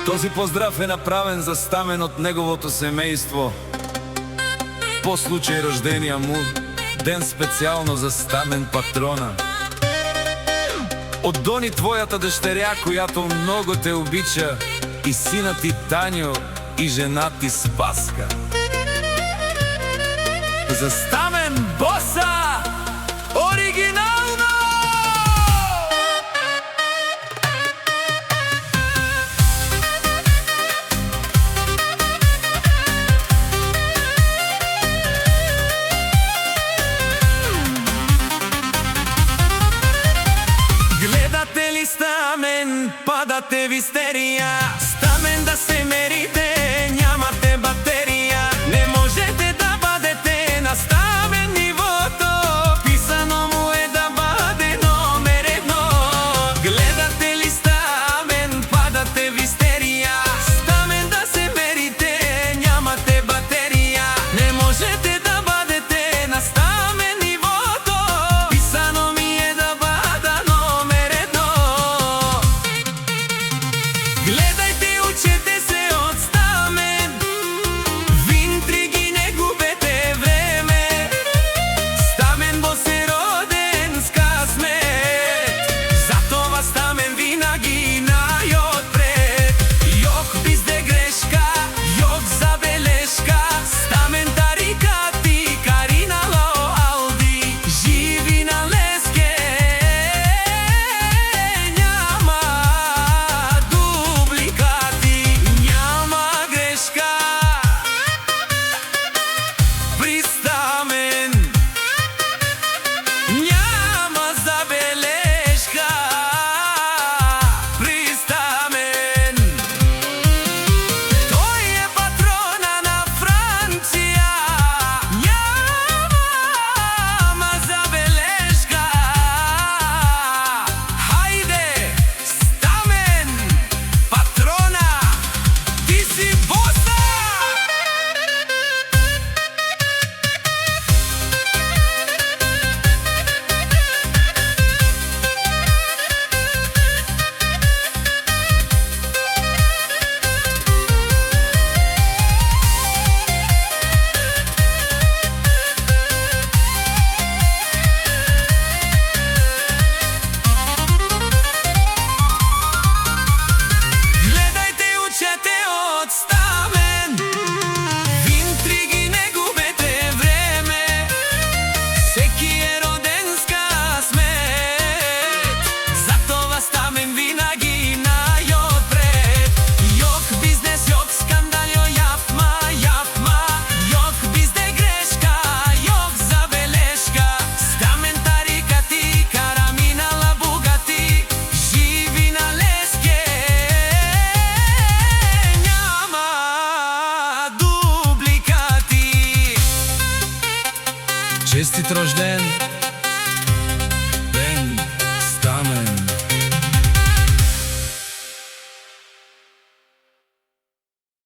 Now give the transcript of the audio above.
Този поздрав е направен за Стамен от неговото семейство по случай рождения му ден, специално за Стамен, патрона. От Дони, твоята дъщеря, която много те обича, и сина ти Таньо, и жена ти Спаска. За Стамен боса оригинално! Гледате ли Стамен, падате в истерия. Стамен да се мерите, нямате батерия. Не можете да бъдете на Стамен нивото. Писано му е да бъде номер едно. Гледате ли Стамен, падате в истерия. Стамен да се мерите, нямате батерия. Не можете да бъдете на Стамен нивото. Писано ми е да бъда номер едно. Гледайте, учете се от Стамен, в интриги не губете време. Стамен бос е роден с късмет, затова Стамен винаги най-отпред. Йок безде грешка, йок забележка. Стамен тарика ти каринало Алди, живи на Леске, няма дубликати, няма грешка при Стамен, няма забележка при Стамен. Той е патрона на Франция, няма забележка. Хайде, Стамен, патрона, ти си боса! Гледайте, учете от Стамен, в интриги не губете време. Всеки е роден с късмет, затова Стамен винаги най-отпред. Йок бизнес, йок скандал, япма, йок безде грешка, йок забележка. Стамен тарика ти кара минала Бугати, живи на Леске, няма дубликати. Честит рожден ден!